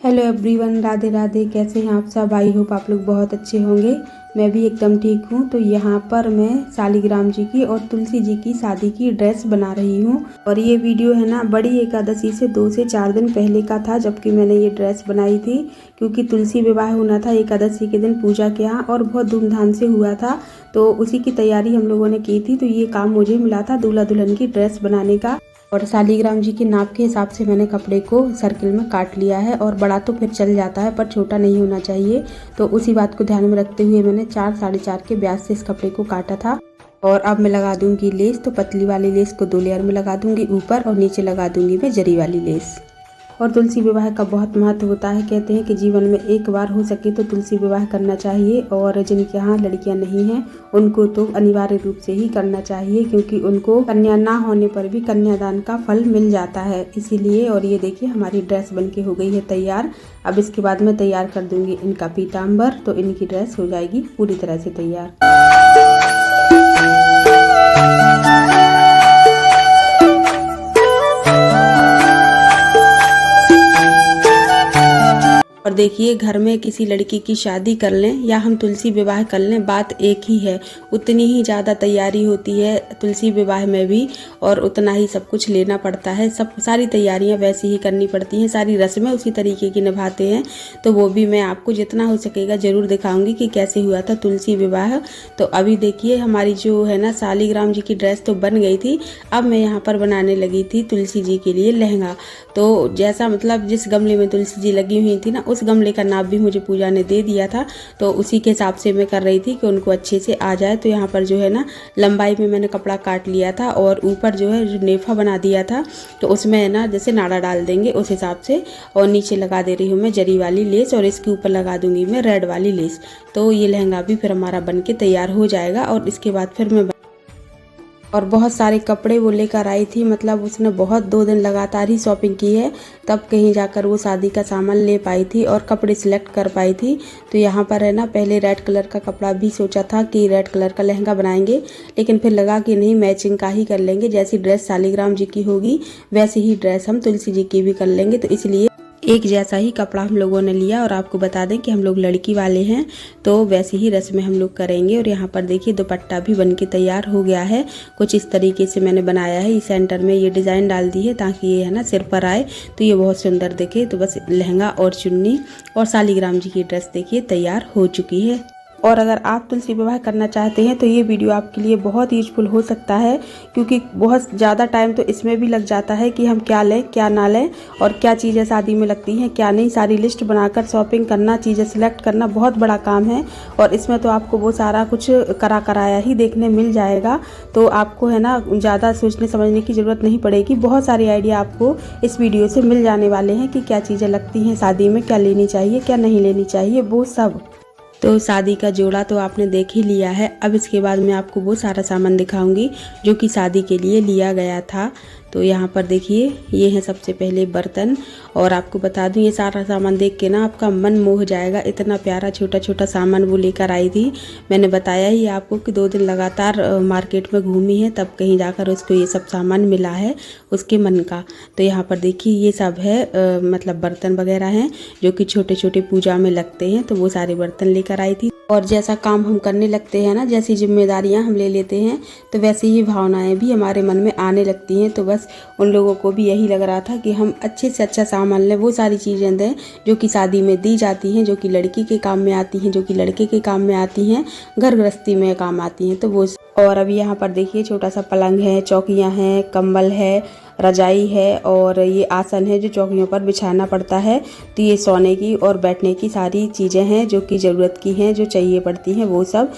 Hello everyone, Radhe Radhe. कैसे हैं आप सब? आई होप आप लोग बहुत अच्छे होंगे। मैं भी एकदम ठीक हूँ। तो यहाँ पर मैं शालिग्राम जी की और तुलसी जी की शादी की ड्रेस बना रही हूँ। और ये वीडियो है ना बड़ी एकादशी से 2 से 4 दिन पहले का था, जबकि मैंने ये ड्रेस बनाई थी। क्योंकि तुलसी विवाह होना था एकादशी के दिन पूजा के यहाँ, और बहुत धूमधाम से हुआ था। तो उसी की तैयारी हम लोगों ने की थी। तो ये काम मुझे मिला था दूल्हा दुल्हन की ड्रेस बनाने का। और शालिग्राम जी के नाप के हिसाब से मैंने कपड़े को सर्किल में काट लिया है। और बड़ा तो फिर चल जाता है, पर छोटा नहीं होना चाहिए। तो उसी बात को ध्यान में रखते हुए मैंने 4 साढ़े 4 के व्यास से इस कपड़े को काटा था। और अब मैं लगा दूंगी लेस। तो पतली वाली लेस को 2 लेयर में लगा दूंगी ऊपर, और नीचे लगा दूंगी मैं जरी वाली लेस। और तुलसी विवाह का बहुत महत्व होता है। कहते हैं कि जीवन में एक बार हो सके तो तुलसी विवाह करना चाहिए। और जिनके यहाँ लड़कियां नहीं हैं उनको तो अनिवार्य रूप से ही करना चाहिए, क्योंकि उनको कन्या ना होने पर भी कन्यादान का फल मिल जाता है इसीलिए। और ये देखिए हमारी ड्रेस बनके हो गई है तैयार। अब इसके बाद मैं तैयार कर दूंगी इनका पीताम्बर, तो इनकी ड्रेस हो जाएगी पूरी तरह से तैयार। और देखिए, घर में किसी लड़की की शादी कर लें या हम तुलसी विवाह कर लें, बात एक ही है। उतनी ही ज़्यादा तैयारी होती है तुलसी विवाह में भी, और उतना ही सब कुछ लेना पड़ता है। सारी तैयारियां वैसी ही करनी पड़ती हैं, सारी रस्में उसी तरीके की निभाते हैं। तो वो भी मैं आपको जितना हो सकेगा ज़रूर दिखाऊंगी कि कैसे हुआ था तुलसी विवाह। तो अभी देखिए हमारी जो है ना शालिग्राम जी की ड्रेस तो बन गई थी। अब मैं यहाँ पर बनाने लगी थी तुलसी जी के लिए लहंगा। तो जैसा मतलब जिस गमले में तुलसी जी लगी हुई थी ना, उस गमले का नाप भी मुझे पूजा ने दे दिया था। तो उसी के हिसाब से मैं कर रही थी कि उनको अच्छे से आ जाए। तो यहाँ पर जो है ना लंबाई में मैंने कपड़ा काट लिया था, और ऊपर जो है जो नेफा बना दिया था, तो उसमें है ना जैसे नाड़ा डाल देंगे उस हिसाब से। और नीचे लगा दे रही हूँ मैं जरी वाली लेस, और इसके ऊपर लगा दूंगी मैं रेड वाली लेस। तो ये लहंगा भी फिर हमारा बन के तैयार हो जाएगा। और इसके बाद फिर मैं और बहुत सारे कपड़े वो लेकर आई थी। मतलब उसने बहुत 2 दिन लगातार ही शॉपिंग की है, तब कहीं जाकर वो शादी का सामान ले पाई थी और कपड़े सिलेक्ट कर पाई थी। तो यहाँ पर है ना पहले रेड कलर का कपड़ा भी सोचा था कि रेड कलर का लहंगा बनाएंगे, लेकिन फिर लगा कि नहीं, मैचिंग का ही कर लेंगे। जैसी ड्रेस शालिग्राम जी की होगी वैसी ही ड्रेस हम तुलसी जी की भी कर लेंगे। तो इसलिए एक जैसा ही कपड़ा हम लोगों ने लिया। और आपको बता दें कि हम लोग लड़की वाले हैं, तो वैसी ही रस्में हम लोग करेंगे। और यहाँ पर देखिए दुपट्टा भी बनके तैयार हो गया है। कुछ इस तरीके से मैंने बनाया है। इस सेंटर में ये डिज़ाइन डाल दी है ताकि ये है ना सिर पर आए, तो ये बहुत सुंदर दिखे। तो बस लहंगा और चुन्नी और शालिग्राम जी की ड्रेस देखिए तैयार हो चुकी है। और अगर आप तुलसी विवाह करना चाहते हैं तो ये वीडियो आपके लिए बहुत यूजफुल हो सकता है, क्योंकि बहुत ज़्यादा टाइम तो इसमें भी लग जाता है कि हम क्या लें क्या ना लें, और क्या चीज़ें शादी में लगती हैं क्या नहीं। सारी लिस्ट बनाकर शॉपिंग करना, चीज़ें सिलेक्ट करना बहुत बड़ा काम है। और इसमें तो आपको वो सारा कुछ कराया ही देखने मिल जाएगा। तो आपको है ना ज़्यादा सोचने समझने की ज़रूरत नहीं पड़ेगी। बहुत सारे आइडिया आपको इस वीडियो से मिल जाने वाले हैं कि क्या चीज़ें लगती हैं शादी में, क्या लेनी चाहिए क्या नहीं लेनी चाहिए, वो सब। तो शादी का जोड़ा तो आपने देख ही लिया है। अब इसके बाद मैं आपको वो सारा सामान दिखाऊंगी जो कि शादी के लिए लिया गया था। तो यहाँ पर देखिए ये है सबसे पहले बर्तन। और आपको बता दूँ ये सारा सामान देख के ना आपका मन मोह जाएगा। इतना प्यारा छोटा छोटा सामान वो लेकर आई थी। मैंने बताया ही आपको कि 2 दिन लगातार मार्केट में घूमी है, तब कहीं जाकर उसको ये सब सामान मिला है उसके मन का। तो यहाँ पर देखिए ये सब है मतलब बर्तन वगैरह हैं जो कि छोटे छोटे पूजा में लगते हैं। तो वो सारे बर्तन लेकर आई थी। और जैसा काम हम करने लगते हैं ना, जैसी जिम्मेदारियां हम ले लेते हैं, तो वैसी ही भावनाएं भी हमारे मन में आने लगती हैं। तो बस उन लोगों को भी यही लग रहा था कि हम अच्छे से अच्छा सामान लें, वो सारी चीज़ें दें जो कि शादी में दी जाती हैं, जो कि लड़की के काम में आती हैं, जो कि लड़के के काम में आती हैं, घर गृहस्थी में काम आती हैं। तो वो और अभी यहाँ पर देखिए छोटा सा पलंग है, चौकियाँ हैं, कंबल है, रजाई है, और ये आसन है जो चौकियों पर बिछाना पड़ता है। तो ये सोने की और बैठने की सारी चीज़ें हैं जो कि ज़रूरत की हैं, जो चाहिए पड़ती हैं वो सब।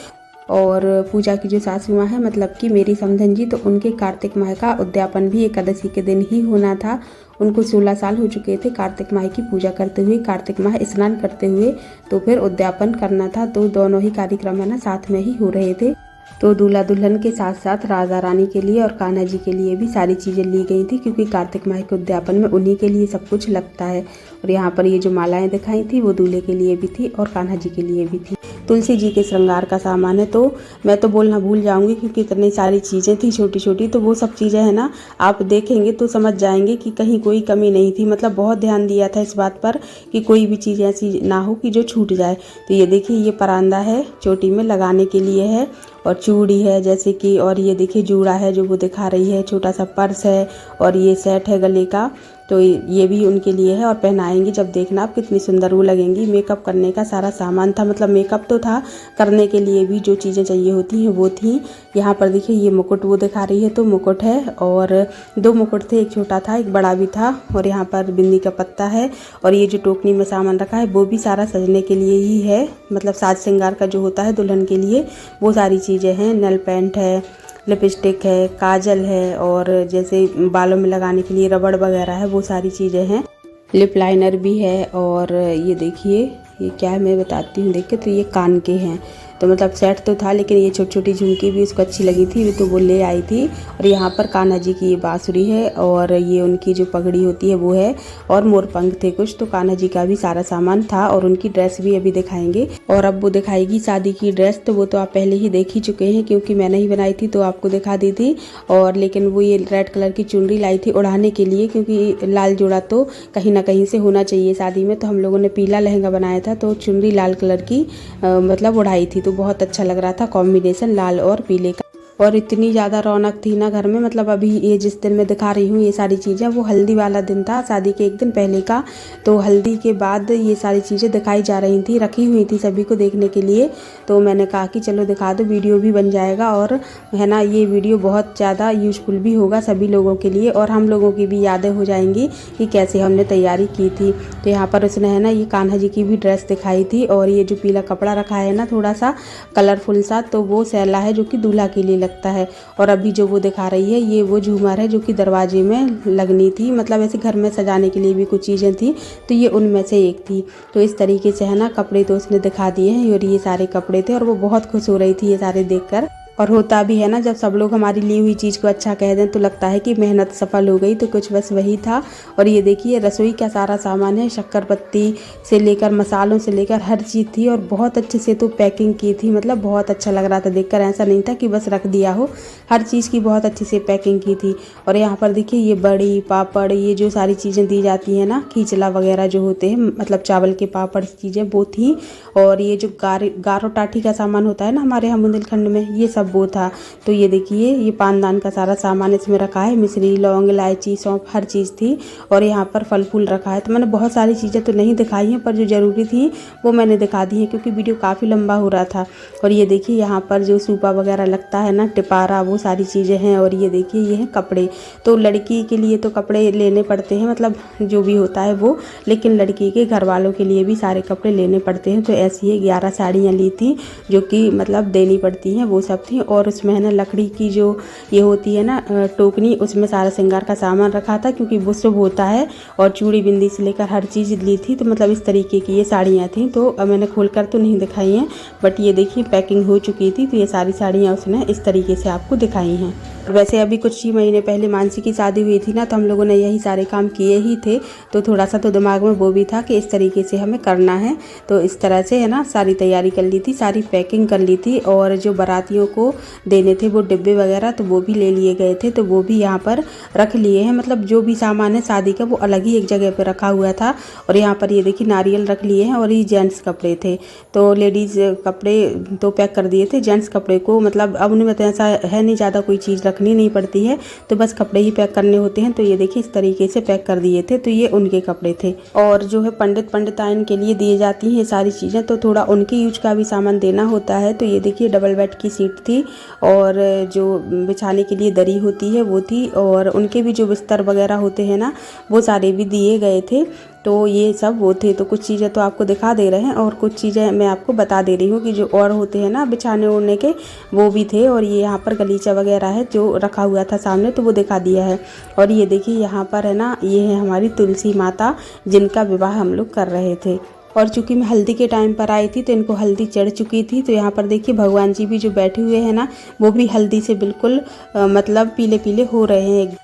और पूजा की जो सासू माँ है, मतलब कि मेरी समधन जी, तो उनके कार्तिक माह का उद्यापन भी एकादशी के दिन ही होना था। उनको 16 साल हो चुके थे कार्तिक माह की पूजा करते हुए, कार्तिक माह स्नान करते हुए। तो फिर उद्यापन करना था। तो दोनों ही कार्यक्रम है ना साथ में ही हो रहे थे। तो दूल्हा दुल्हन के साथ साथ राजा रानी के लिए और कान्हा जी के लिए भी सारी चीज़ें ली गई थी, क्योंकि कार्तिक माह के उद्यापन में उन्हीं के लिए सब कुछ लगता है। और यहाँ पर ये जो मालाएं दिखाई थी वो दूल्हे के लिए भी थी और कान्हा जी के लिए भी थी। तुलसी जी के श्रृंगार का सामान है। तो मैं तो बोलना भूल जाऊंगी क्योंकि इतनी सारी चीज़ें थी छोटी छोटी, तो वो सब चीज़ें है ना आप देखेंगे तो समझ जाएंगे कि कहीं कोई कमी नहीं थी। मतलब बहुत ध्यान दिया था इस बात पर कि कोई भी चीज़ ऐसी ना हो कि जो छूट जाए। तो ये देखिए ये परांदा है, चोटी में लगाने के लिए है, और चूड़ी है जैसे कि, और ये देखिए जूड़ा है जो वो दिखा रही है, छोटा सा पर्स है, और ये सेट है गले का, तो ये भी उनके लिए है और पहनाएंगी। जब देखना आप कितनी सुंदर वो लगेंगी। मेकअप करने का सारा सामान था, मतलब मेकअप तो था, करने के लिए भी जो चीज़ें चाहिए होती हैं वो थी। यहाँ पर देखिए ये मुकुट वो दिखा रही है, तो मुकुट है, और 2 मुकुट थे, एक छोटा था एक बड़ा भी था, और यहाँ पर बिंदी का पत्ता है, और ये जो टोकनी में सामान रखा है वो भी सारा सजने के लिए ही है, मतलब साज श्रृंगार का जो होता है दुल्हन के लिए वो सारी चीज़ें हैं। नेल पेंट है, लिपस्टिक है, काजल है, और जैसे बालों में लगाने के लिए रबड़ वगैरह है, वो सारी चीज़ें हैं। लिप लाइनर भी है, और ये देखिए ये क्या है मैं बताती हूँ। देखिए तो ये कान के हैं, तो मतलब सेट तो था लेकिन ये छोटी छोटी झुमकी भी उसको अच्छी लगी थी तो वो ले आई थी। और यहाँ पर कान्हा जी की ये बांसुरी है, और ये उनकी जो पगड़ी होती है वो है, और मोरपंख थे कुछ, तो कान्हा जी का भी सारा सामान था। और उनकी ड्रेस भी अभी दिखाएंगे, और अब वो दिखाएगी शादी की ड्रेस, तो वो तो आप पहले ही देख ही चुके हैं क्योंकि मैंने ही बनाई थी तो आपको दिखा दी थी। और लेकिन वो ये रेड कलर की चुनरी लाई थी उड़ाने के लिए, क्योंकि लाल जोड़ा तो कहीं ना कहीं से होना चाहिए शादी में, तो हम लोगों ने पीला लहंगा बनाया था तो चुनरी लाल कलर की मतलब उड़ाई थी, तो बहुत अच्छा लग रहा था कॉम्बिनेशन लाल और पीले का। और इतनी ज़्यादा रौनक थी ना घर में, मतलब अभी ये जिस दिन मैं दिखा रही हूँ ये सारी चीज़ें, वो हल्दी वाला दिन था शादी के एक दिन पहले का, तो हल्दी के बाद ये सारी चीज़ें दिखाई जा रही थी, रखी हुई थी सभी को देखने के लिए। तो मैंने कहा कि चलो दिखा दो, वीडियो भी बन जाएगा, और है ना ये वीडियो बहुत ज़्यादा यूज़फुल भी होगा सभी लोगों के लिए, और हम लोगों की भी यादें हो जाएंगी कि कैसे हमने तैयारी की थी। तो यहाँ पर उसने है ना ये कान्हा जी की भी ड्रेस दिखाई थी, और ये जो पीला कपड़ा रखा है ना थोड़ा सा कलरफुल सा, तो वो सैला है जो कि दूल्हा के लिए लगता है। और अभी जो वो दिखा रही है ये वो झूमर है जो कि दरवाजे में लगनी थी, मतलब ऐसे घर में सजाने के लिए भी कुछ चीज़ें थी, तो ये उनमें से एक थी। तो इस तरीके से है ना कपड़े तो उसने दिखा दिए हैं, और ये सारे कपड़े थे, और वो बहुत खुश हो रही थी ये सारे देखकर। और होता भी है ना जब सब लोग हमारी ली हुई चीज़ को अच्छा कह दें तो लगता है कि मेहनत सफल हो गई, तो कुछ बस वही था। और ये देखिए रसोई का सारा सामान है, शक्कर पत्ती से लेकर मसालों से लेकर हर चीज़ थी, और बहुत अच्छे से तो पैकिंग की थी, मतलब बहुत अच्छा लग रहा था देखकर, ऐसा नहीं था कि बस रख दिया हो, हर चीज़ की बहुत अच्छे से पैकिंग की थी। और यहाँ पर देखिए ये बड़ी पापड़, ये जो सारी चीज़ें दी जाती हैं ना, खींचला वगैरह जो होते हैं, मतलब चावल के पापड़ चीज़ें वो थी। और ये जो गारो टाठी का सामान होता है ना हमारे यहाँ बुंदेलखंड में, ये सब वो था। तो ये देखिए ये पानदान का सारा सामान इसमें रखा है, मिश्री, लौंग, इलायची, सौंफ, हर चीज़ थी। और यहाँ पर फल फूल रखा है। तो मैंने बहुत सारी चीज़ें तो नहीं दिखाई हैं, पर जो ज़रूरी थी वो मैंने दिखा दी है क्योंकि वीडियो काफ़ी लंबा हो रहा था। और ये देखिए यहाँ पर जो सूपा वगैरह लगता है ना, टिपारा, वो सारी चीज़ें हैं। और ये देखिए ये हैं कपड़े, तो लड़की के लिए तो कपड़े लेने पड़ते हैं, मतलब जो भी होता है वो, लेकिन लड़की के घर वालों के लिए भी सारे कपड़े लेने पड़ते हैं। तो ऐसी ही 11 साड़ियाँ ली थी जो कि मतलब देनी पड़ती हैं, वो सब थी। और उसमें है ना लकड़ी की जो ये होती है ना टोकनी, उसमें सारा श्रृंगार का सामान रखा था क्योंकि वो शुभ होता है। और चूड़ी बिंदी से लेकर हर चीज़ ली थी। तो मतलब इस तरीके की ये साड़ियाँ थी। तो मैंने खोल कर तो नहीं दिखाई हैं, बट ये देखिए पैकिंग हो चुकी थी। तो ये सारी साड़ियाँ उसने इस तरीके से आपको दिखाई हैं। वैसे अभी कुछ ही महीने पहले मानसी की शादी हुई थी ना, तो हम लोगों ने यही सारे काम किए ही थे। तो थोड़ा सा तो दिमाग में वो भी था कि इस तरीके से हमें करना है। तो इस तरह से है ना सारी तैयारी कर ली थी, सारी पैकिंग कर ली थी। और जो बारातियों को देने थे वो डिब्बे वगैरह, तो वो भी ले लिए गए थे। तो वो भी यहाँ पर रख लिए हैं, मतलब जो भी सामान है शादी का वो अलग ही एक जगह पर रखा हुआ था। और यहाँ पर ये देखिए नारियल रख लिए हैं। और ये जेंट्स कपड़े थे, तो लेडीज़ कपड़े तो पैक कर दिए थे। जेंट्स कपड़े को मतलब अब उनमें तो ऐसा है नहीं, ज़्यादा कोई चीज़ रखनी नहीं पड़ती है, तो बस कपड़े ही पैक करने होते हैं। तो ये देखिए इस तरीके से पैक कर दिए थे। तो ये उनके कपड़े थे। और जो है पंडित पंडिताइन के लिए दिए जाती हैं ये सारी चीज़ें, तो थोड़ा उनके यूज का भी सामान देना होता है। तो ये देखिए डबल बेड की सीट थी, और जो बिछाने के लिए दरी होती है वो थी, और उनके भी जो बिस्तर वगैरह होते हैं ना वो सारे भी दिए गए थे। तो ये सब वो थे। तो कुछ चीज़ें तो आपको दिखा दे रहे हैं, और कुछ चीज़ें मैं आपको बता दे रही हूँ कि जो और होते हैं ना बिछाने ओढ़ने के, वो भी थे। और ये यहाँ पर गलीचा वगैरह है जो रखा हुआ था सामने, तो वो दिखा दिया है। और ये देखिए यहाँ पर है ना, ये है हमारी तुलसी माता जिनका विवाह हम लोग कर रहे थे। और चूंकि मैं हल्दी के टाइम पर आई थी तो इनको हल्दी चढ़ चुकी थी। तो यहाँ पर देखिए भगवान जी भी जो बैठे हुए हैं ना, वो भी हल्दी से बिल्कुल मतलब पीले पीले हो रहे हैं।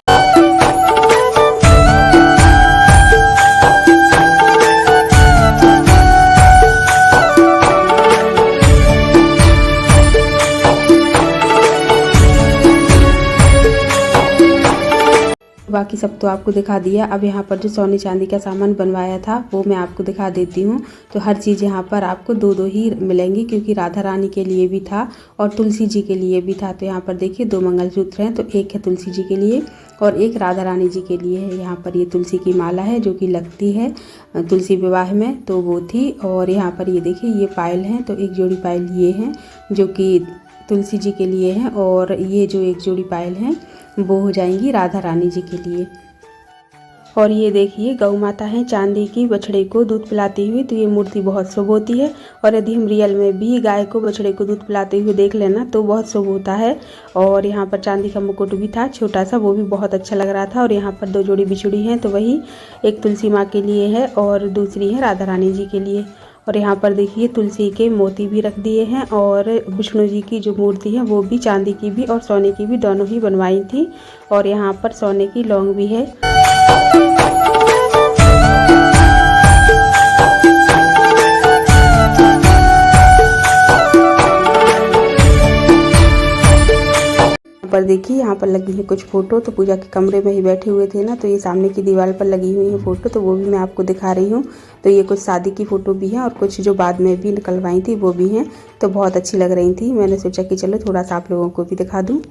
बाकी सब तो आपको दिखा दिया। अब यहाँ पर जो सोने चांदी का सामान बनवाया था वो मैं आपको दिखा देती हूँ। तो हर चीज़ यहाँ पर आपको दो दो ही मिलेंगी, क्योंकि राधा रानी के लिए भी था और तुलसी जी के लिए भी था। तो यहाँ पर देखिए 2 मंगलसूत्र हैं, तो एक है तुलसी जी के लिए और एक राधा रानी जी के लिए है। यहाँ पर ये तुलसी की माला है जो कि लगती है तुलसी विवाह में, तो वो थी। और यहाँ पर ये देखिए ये पायल हैं, तो एक जोड़ी पायल ये हैं जो कि तुलसी जी के लिए हैं, और ये जो एक जोड़ी पायल हैं वो हो जाएंगी राधा रानी जी के लिए। और ये देखिए गौ माता है चांदी की, बछड़े को दूध पिलाती हुई। तो ये मूर्ति बहुत शुभ होती है, और यदि हम रियल में भी गाय को बछड़े को दूध पिलाते हुए देख लेना तो बहुत शुभ होता है। और यहाँ पर चांदी का मुकुट भी था छोटा सा, वो भी बहुत अच्छा लग रहा था। और यहाँ पर 2 जोड़ी बिछुड़ी हैं, तो वही एक तुलसी माँ के लिए है और दूसरी है राधा रानी जी के लिए। और यहाँ पर देखिए तुलसी के मोती भी रख दिए हैं, और विष्णु जी की जो मूर्ति है वो भी चांदी की भी और सोने की भी दोनों ही बनवाई थी। और यहाँ पर सोने की लौंग भी है। पर देखिए यहाँ पर लगी है कुछ फ़ोटो। तो पूजा के कमरे में ही बैठे हुए थे ना, तो ये सामने की दीवार पर लगी हुई है फ़ोटो, तो वो भी मैं आपको दिखा रही हूँ। तो ये कुछ शादी की फ़ोटो भी है और कुछ जो बाद में भी निकलवाई थी वो भी हैं, तो बहुत अच्छी लग रही थी। मैंने सोचा कि चलो थोड़ा सा आप लोगों को भी दिखा दूँ।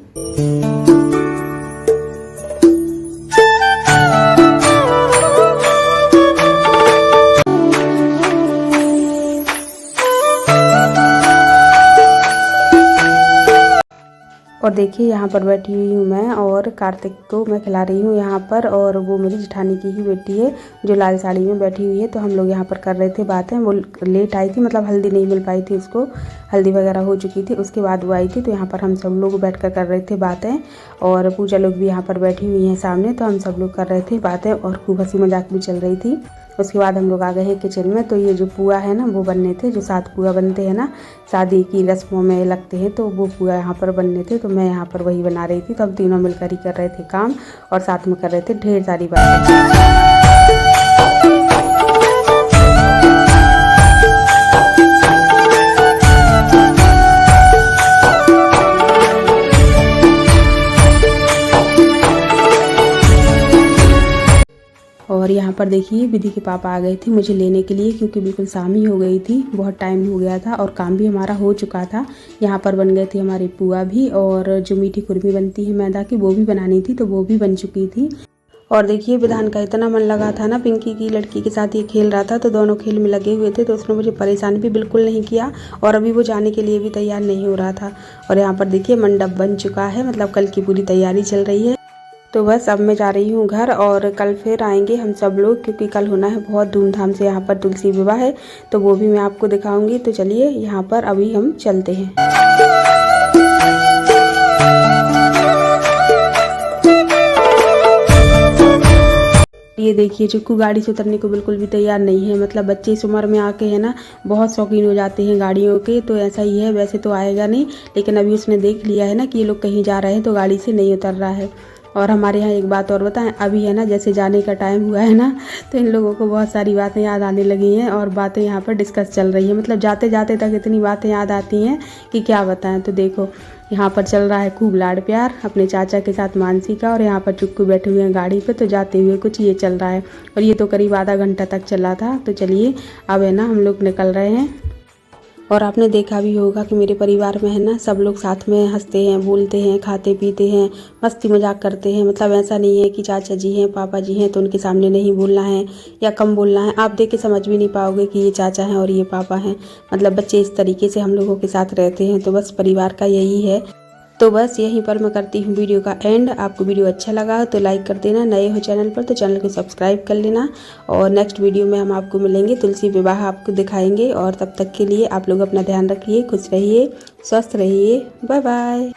और देखिए यहाँ पर बैठी हुई हूँ मैं, और कार्तिक को मैं खिला रही हूँ यहाँ पर। और वो मेरी जेठानी की ही बेटी है जो लाल साड़ी में बैठी हुई है। तो हम लोग यहाँ पर कर रहे थे बातें। वो लेट आई थी, मतलब हल्दी नहीं मिल पाई थी उसको, हल्दी वगैरह हो चुकी थी, उसके बाद वो आई थी। तो यहाँ पर हम सब लोग बैठ कर रहे थे बातें, और पूजा लोग भी यहाँ पर बैठी हुई हैं सामने। तो हम सब लोग कर रहे थे बातें और खूब हंसी मजाक भी चल रही थी। उसके बाद हम लोग आ गए हैं किचन में। तो ये जो पुआ है ना वो बनने थे, जो 7 पुआ बनते हैं ना शादी की रस्मों में लगते हैं, तो वो पुआ यहाँ पर बनने थे। तो मैं यहाँ पर वही बना रही थी। तो हम तीनों मिलकर ही कर रहे थे काम, और साथ में कर रहे थे ढेर सारी बातें। और यहाँ पर देखिए विधि के पापा आ गए थे मुझे लेने के लिए, क्योंकि बिल्कुल शाम ही हो गई थी, बहुत टाइम हो गया था और काम भी हमारा हो चुका था। यहाँ पर बन गए थे हमारी पुआ भी, और जो मीठी खुरमी बनती है मैदा की वो भी बनानी थी, तो वो भी बन चुकी थी। और देखिए विधान का इतना मन लगा था ना, पिंकी की लड़की के साथ ये खेल रहा था, तो दोनों खेल में लगे हुए थे। तो उसने मुझे परेशान भी बिल्कुल नहीं किया, और अभी वो जाने के लिए भी तैयार नहीं हो रहा था। और यहाँ पर देखिए मंडप बन चुका है, मतलब कल की पूरी तैयारी चल रही है। तो बस अब मैं जा रही हूँ घर, और कल फिर आएंगे हम सब लोग, क्योंकि कल होना है बहुत धूमधाम से यहाँ पर तुलसी विवाह है, तो वो भी मैं आपको दिखाऊंगी। तो चलिए यहाँ पर अभी हम चलते हैं। ये देखिए चिक्कू गाड़ी से उतरने को बिल्कुल भी तैयार नहीं है, मतलब बच्चे इस उम्र में आके है ना बहुत शौकीन हो जाते हैं गाड़ियों के, तो ऐसा ही है। वैसे तो आएगा नहीं, लेकिन अभी उसने देख लिया है ना कि ये लोग कहीं जा रहे हैं, तो गाड़ी से नहीं उतर रहा है। और हमारे यहाँ एक बात और बताएं, अभी है ना जैसे जाने का टाइम हुआ है ना, तो इन लोगों को बहुत सारी बातें याद आने लगी हैं, और बातें यहाँ पर डिस्कस चल रही है। मतलब जाते जाते तक इतनी बातें याद आती हैं कि क्या बताएं। तो देखो यहाँ पर चल रहा है खूब लाड़ प्यार अपने चाचा के साथ मानसी का, और यहाँ पर चुक्कू बैठे हुए हैं गाड़ी पे, तो जाते हुए कुछ ये चल रहा है। और ये तो करीब आधा घंटा तक चला था। तो चलिए अब है ना हम लोग निकल रहे हैं। और आपने देखा भी होगा कि मेरे परिवार में है ना सब लोग साथ में हंसते हैं, बोलते हैं, खाते पीते हैं, मस्ती मजाक करते हैं। मतलब ऐसा नहीं है कि चाचा जी हैं, पापा जी हैं तो उनके सामने नहीं बोलना है या कम बोलना है। आप देख के समझ भी नहीं पाओगे कि ये चाचा हैं और ये पापा हैं। मतलब बच्चे इस तरीके से हम लोगों के साथ रहते हैं। तो बस परिवार का यही है। तो बस यहीं पर मैं करती हूँ वीडियो का एंड। आपको वीडियो अच्छा लगा हो तो लाइक कर देना, नए हो चैनल पर तो चैनल को सब्सक्राइब कर लेना। और नेक्स्ट वीडियो में हम आपको मिलेंगे, तुलसी विवाह आपको दिखाएंगे। और तब तक के लिए आप लोग अपना ध्यान रखिए, खुश रहिए, स्वस्थ रहिए। Bye bye.